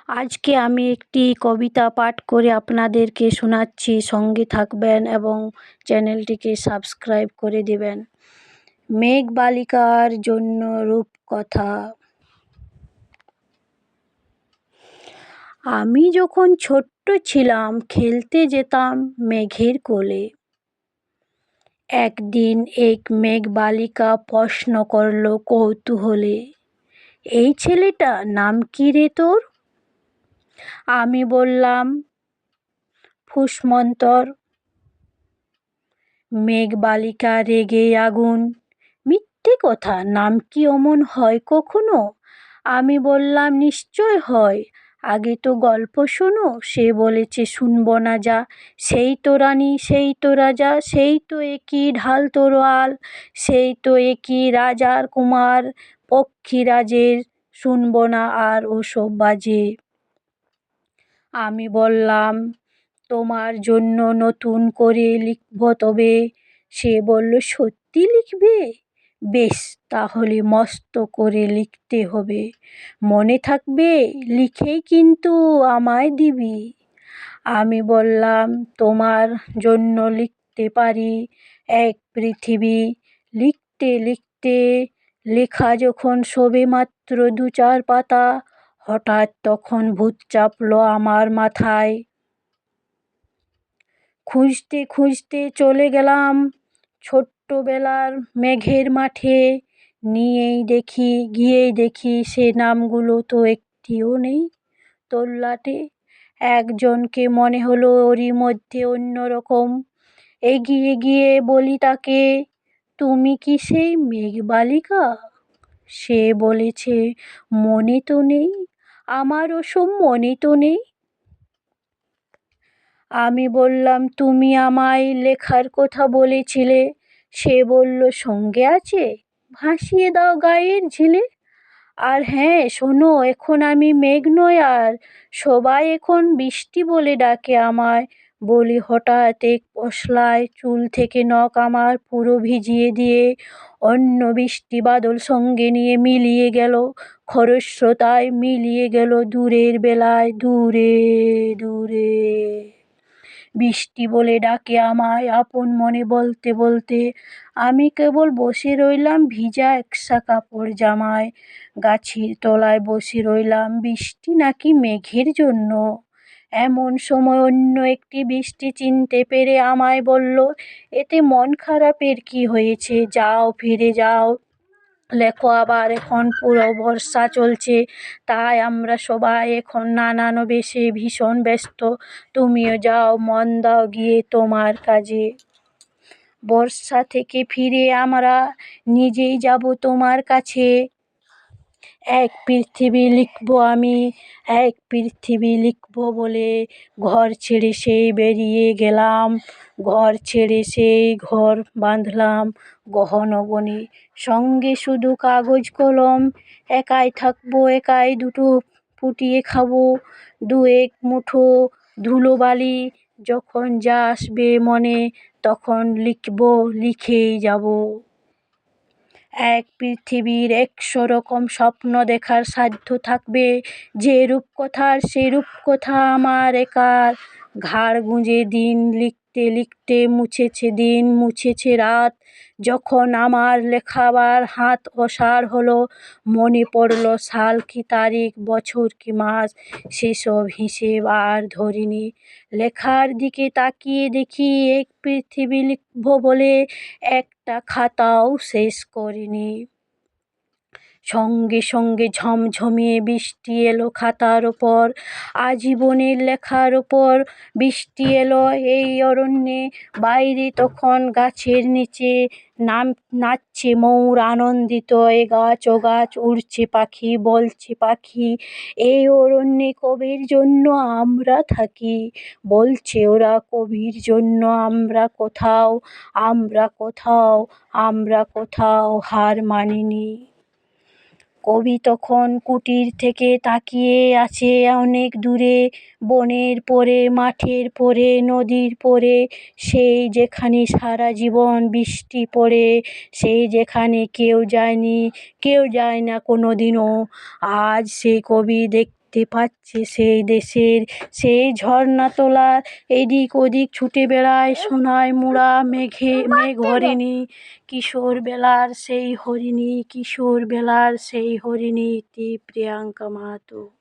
আজকে আমি একটি কবিতা পাঠ করে আপনাদেরকে শোনাচ্ছি। সঙ্গে থাকবেন এবং চ্যানেলটিকে সাবস্ক্রাইব করে দেবেন। মেঘবালিকার জন্য রূপকথা। আমি যখন ছোট্ট ছিলাম খেলতে যেতাম মেঘের কোলে। একদিন এক মেঘবালিকা প্রশ্ন করল কৌতূহলে, এই ছেলেটা নাম কি রে তোর? আমি বললাম ফুসমন্তর। মেঘবালিকা রেগে আগুন, মিথ্যে কথা, নাম কি অমন হয় কখনো? আমি বললাম নিশ্চয় হয়, আগে তো গল্প শোনো। সে বলেছে শুনব না যা, সেই তো রানী সেই তো রাজা, সেই তো একই ঢাল তরোয়াল, সেই তো একই রাজার কুমার, পক্ষীরাজের শুনব না আর ওসব বাজে। আমি বললাম তোমার জন্য নতুন করে লিখব তবে। সে বলল সত্যি লিখবে? বেশ, তাহলে মস্ত করে লিখতে হবে, মনে থাকবে, লিখেই কিন্তু আমায় দিবি। আমি বললাম তোমার জন্য লিখতে পারি এক পৃথিবী। লিখতে লিখতে লেখা যখন সবে মাত্র 2-4 পাতা, হঠাৎ তখন ভূত চাপলো আমার মাথায়। খুঁজতে খুঁজতে চলে গেলাম ছোট্টবেলার মেঘের মাঠে। গিয়েই দেখি সে নামগুলো তো একটিও নেই তল্লাটে। একজনকে মনে হলো ওরই মধ্যে অন্যরকম। এগিয়ে গিয়ে বলি তাকে, তুমি কি সেই মেঘবালিকা? সে বলেছে মনে তো নেই, আমার ওসব মনে তো নেই। আমি বললাম তুমি আমায় লেখার কথা বলেছিলে। সে বলল সঙ্গে আছে, ভাসিয়ে দাও গায়ের ঝিলে। আর হ্যাঁ শোনো, এখন আমি মেঘ নই আর, সবাই এখন বৃষ্টি বলে ডাকে আমায়। বলি হঠাৎ এক পশলায় চুল থেকে নখ আমার পুরো ভিজিয়ে দিয়ে অন্য বৃষ্টি বাদল সঙ্গে নিয়ে মিলিয়ে গেল খরস্রোতায়, মিলিয়ে গেল দূরের বেলায়, দূরে দূরে। বৃষ্টি বলে ডাকে আমায় আপন মনে বলতে বলতে। আমি কেবল বসে রইলাম ভিজা একসা কাপড় জামায়। গাছের তলায় বসে রইলাম বৃষ্টি নাকি মেঘের জন্য। এমন সময় অন্য একটি বৃষ্টি চিনতে পেরে আমায় বলল, এতে মন খারাপের কি হয়েছে, যাও ফিরে যাও, লেখো আবার, এখন পুরো বর্ষা চলছে, তাই আমরা সবাই এখন নানান বেশে ভীষণ ব্যস্ত। তুমিও যাও, মন দাও গিয়ে তোমার কাজে। বর্ষা থেকে ফিরে আমরা নিজেই যাব তোমার কাছে। এক পৃথিবী লিখব আমি, এক পৃথিবী লিখব বলে ঘর ছেড়ে সেই বেরিয়ে গেলাম। ঘর ছেড়ে সেই ঘর বাঁধলাম গহন বনে, সঙ্গে শুধু কাগজ কলম। একাই থাকবো, একাই দুটো ফুটিয়ে খাবো, 2-1 মুঠো ধুলোবালি। যখন যা আসবে মনে তখন লিখব, লিখেই যাব। এক পৃথিবীর 100 রকম স্বপ্ন দেখার সাধ্য থাকবে, যে রূপকথার সে রূপকথা আমার একার। ঘাড় গুঁজে দিন লিখতে লিখতে মুছেছে দিন, মুছেছে রাত। যখন আমার লেখাবার হাত অসাড় হলো, মনে পড়ল সাল কি তারিখ, বছর কি মাস, সেসব হিসেব আর ধরিনি। লেখার দিকে তাকিয়ে দেখি এক পৃথিবী লিখব বলে একটা খাতাও শেষ করিনি। সঙ্গে সঙ্গে ঝমঝমিয়ে বৃষ্টি এলো খাতার ওপর, আজীবনের লেখার ওপর। বৃষ্টি এলো এই অরণ্যে, বাইরে তখন গাছের নিচে নাচছে ময়ূর আনন্দিত। এ গাছ ও গাছ, উড়ছে পাখি, বলছে পাখি, এই অরণ্যে কবির জন্য আমরা থাকি। বলছে ওরা কবির জন্য আমরা কোথাও, আমরা কোথাও, আমরা কোথাও হার মানিনি। কবি তখন কুটির থেকে তাকিয়ে আছে অনেক দূরে, বনের পরে, মাঠের পরে, নদীর পরে, সেই যেখানে সারা জীবন বৃষ্টি পড়ে, সেই যেখানে কেউ যায়নি, কেউ যায় না কোনো দিনও। আজ সেই কবি দেখতে পাচ্ছে সেই দেশের সেই ঝর্ণা তোলার এদিক ওদিক ছুটে বেড়ায় সোনায় মোড়া মেঘ হরিণী কিশোর বেলার সেই হরিণী কিশোর বেলার সেই হরিণী প্রিয়াঙ্কা মাহাতো।